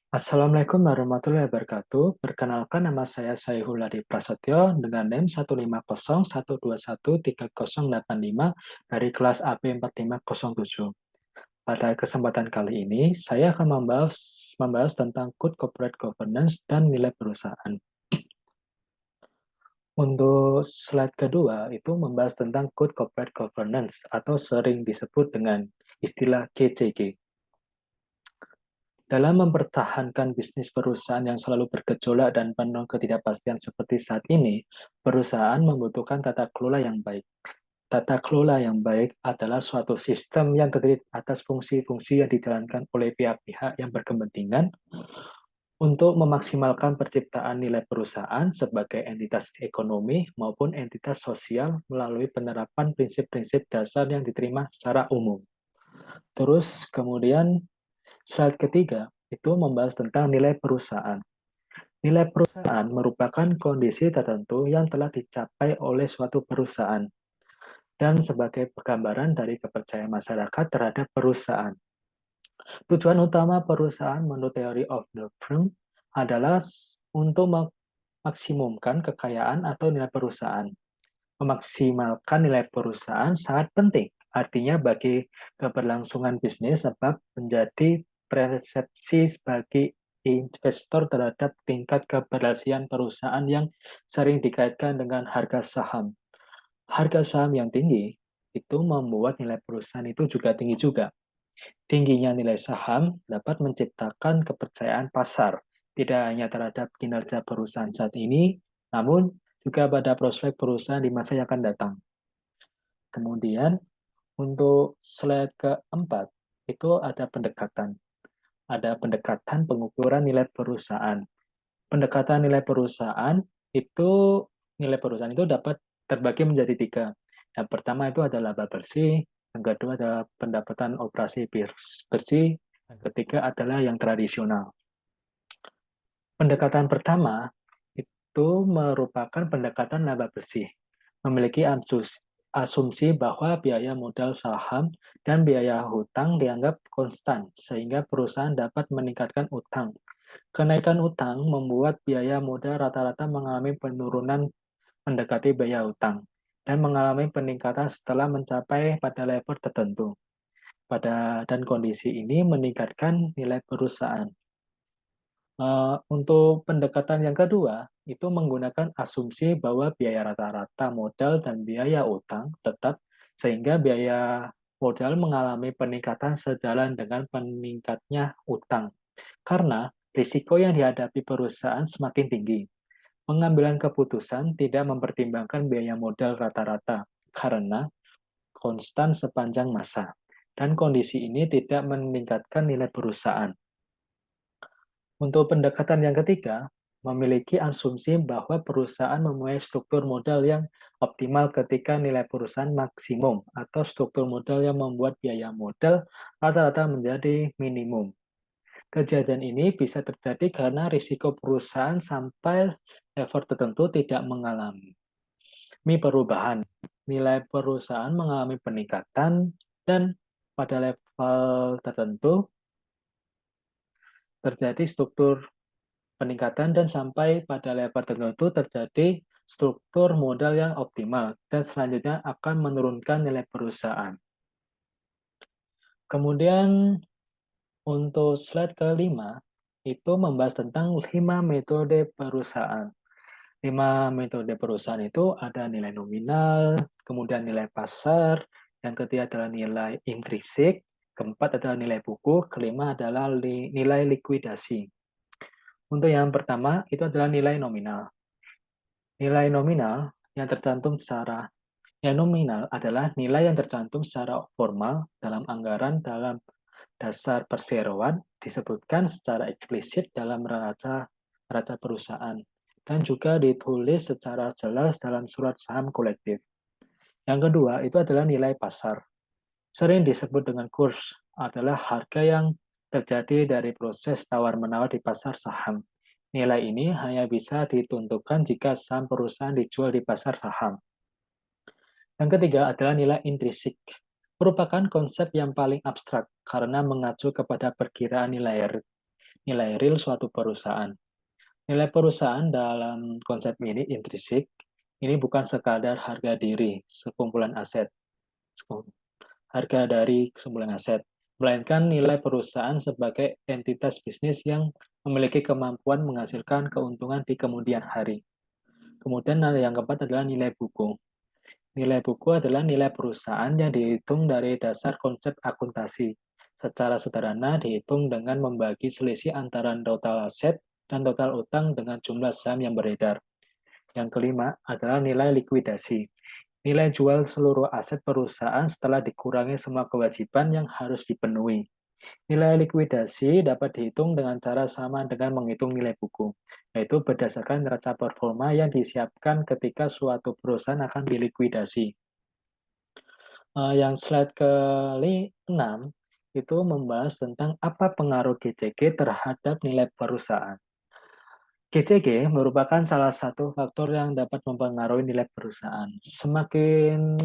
Assalamualaikum warahmatullahi wabarakatuh. Perkenalkan nama saya Saihul Hadi Prasetyo dengan NIM 150121308 dari kelas AB4507. Pada kesempatan kali ini, saya akan membahas tentang Good Corporate Governance dan nilai perusahaan. Untuk slide kedua, itu membahas tentang Good Corporate Governance atau sering disebut dengan istilah GCG. Dalam mempertahankan bisnis perusahaan yang selalu bergejolak dan penuh ketidakpastian seperti saat ini, perusahaan membutuhkan tata kelola yang baik. Tata kelola yang baik adalah suatu sistem yang terdiri atas fungsi-fungsi yang dijalankan oleh pihak-pihak yang berkepentingan untuk memaksimalkan perciptaan nilai perusahaan sebagai entitas ekonomi maupun entitas sosial melalui penerapan prinsip-prinsip dasar yang diterima secara umum. Terus kemudian slide ketiga itu membahas tentang nilai perusahaan. Nilai perusahaan merupakan kondisi tertentu yang telah dicapai oleh suatu perusahaan dan sebagai gambaran dari kepercayaan masyarakat terhadap perusahaan. Tujuan utama perusahaan menurut teori of the firm adalah untuk memaksimumkan kekayaan atau nilai perusahaan. Memaksimalkan nilai perusahaan sangat penting. Artinya bagi keberlangsungan bisnis sebab menjadi persepsi sebagai investor terhadap tingkat keberhasilan perusahaan yang sering dikaitkan dengan harga saham. Harga saham yang tinggi itu membuat nilai perusahaan itu juga tinggi juga. Tingginya nilai saham dapat menciptakan kepercayaan pasar, tidak hanya terhadap kinerja perusahaan saat ini, namun juga pada prospek perusahaan di masa yang akan datang. Kemudian, untuk slide keempat, itu ada pendekatan. Ada pendekatan pengukuran nilai perusahaan. Pendekatan nilai perusahaan itu dapat terbagi menjadi tiga. Yang pertama itu adalah laba bersih, yang kedua adalah pendapatan operasi bersih, yang ketiga adalah yang tradisional. Pendekatan pertama itu merupakan pendekatan laba bersih, memiliki asumsi bahwa biaya modal saham dan biaya hutang dianggap konstan, sehingga perusahaan dapat meningkatkan utang. Kenaikan utang membuat biaya modal rata-rata mengalami penurunan mendekati biaya hutang dan mengalami peningkatan setelah mencapai pada level tertentu. Dan kondisi ini meningkatkan nilai perusahaan. Untuk pendekatan yang kedua, itu menggunakan asumsi bahwa biaya rata-rata modal dan biaya utang tetap, sehingga biaya modal mengalami peningkatan sejalan dengan peningkatnya utang. Karena risiko yang dihadapi perusahaan semakin tinggi. Pengambilan keputusan tidak mempertimbangkan biaya modal rata-rata karena konstan sepanjang masa. Dan kondisi ini tidak meningkatkan nilai perusahaan. Untuk pendekatan yang ketiga, memiliki asumsi bahwa perusahaan mempunyai struktur modal yang optimal ketika nilai perusahaan maksimum atau struktur modal yang membuat biaya modal rata-rata menjadi minimum. Kejadian ini bisa terjadi karena risiko perusahaan sampai level tertentu tidak mengalami perubahan. Nilai perusahaan mengalami peningkatan dan pada level tertentu terjadi struktur peningkatan dan sampai pada level tertentu terjadi struktur modal yang optimal dan selanjutnya akan menurunkan nilai perusahaan. Kemudian untuk slide kelima itu membahas tentang 5 metode perusahaan. 5 metode perusahaan itu ada nilai nominal, kemudian nilai pasar, yang ketiga adalah nilai intrinsik, keempat adalah nilai buku, kelima adalah nilai likuidasi. Untuk yang pertama, itu adalah nilai nominal. Nilai nominal yang tercantum secara nominal adalah nilai yang tercantum secara formal dalam anggaran dalam dasar perseroan disebutkan secara eksplisit dalam neraca perusahaan dan juga ditulis secara jelas dalam surat saham kolektif. Yang kedua itu adalah nilai pasar. Sering disebut dengan kurs adalah harga yang terjadi dari proses tawar-menawar di pasar saham. Nilai ini hanya bisa ditentukan jika saham perusahaan dijual di pasar saham. Yang ketiga adalah nilai intrinsik. Merupakan konsep yang paling abstrak karena mengacu kepada perkiraan nilai nilai real suatu perusahaan. Nilai perusahaan dalam konsep ini intrinsik, ini bukan sekadar harga diri, sekumpulan aset, harga dari kesimpulan aset, melainkan nilai perusahaan sebagai entitas bisnis yang memiliki kemampuan menghasilkan keuntungan di kemudian hari. Kemudian yang keempat adalah nilai buku. Nilai buku adalah nilai perusahaan yang dihitung dari dasar konsep akuntansi. Secara sederhana dihitung dengan membagi selisih antara total aset dan total utang dengan jumlah saham yang beredar. Yang kelima adalah nilai likuidasi. Nilai jual seluruh aset perusahaan setelah dikurangi semua kewajiban yang harus dipenuhi. Nilai likuidasi dapat dihitung dengan cara sama dengan menghitung nilai buku, yaitu berdasarkan neraca performa yang disiapkan ketika suatu perusahaan akan dilikuidasi. Yang slide ke-6 itu membahas tentang apa pengaruh GCG terhadap nilai perusahaan. GCG merupakan salah satu faktor yang dapat mempengaruhi nilai perusahaan. Semakin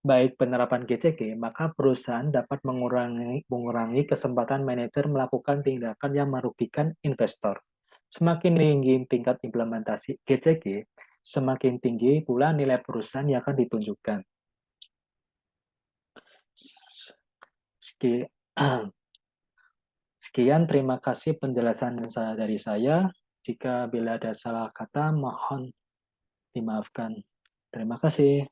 baik penerapan GCG, maka perusahaan dapat mengurangi kesempatan manajer melakukan tindakan yang merugikan investor. Semakin tinggi tingkat implementasi GCG, semakin tinggi pula nilai perusahaan yang akan ditunjukkan. Sekian, terima kasih penjelasan dari saya. Jika bila ada salah kata, mohon dimaafkan. Terima kasih.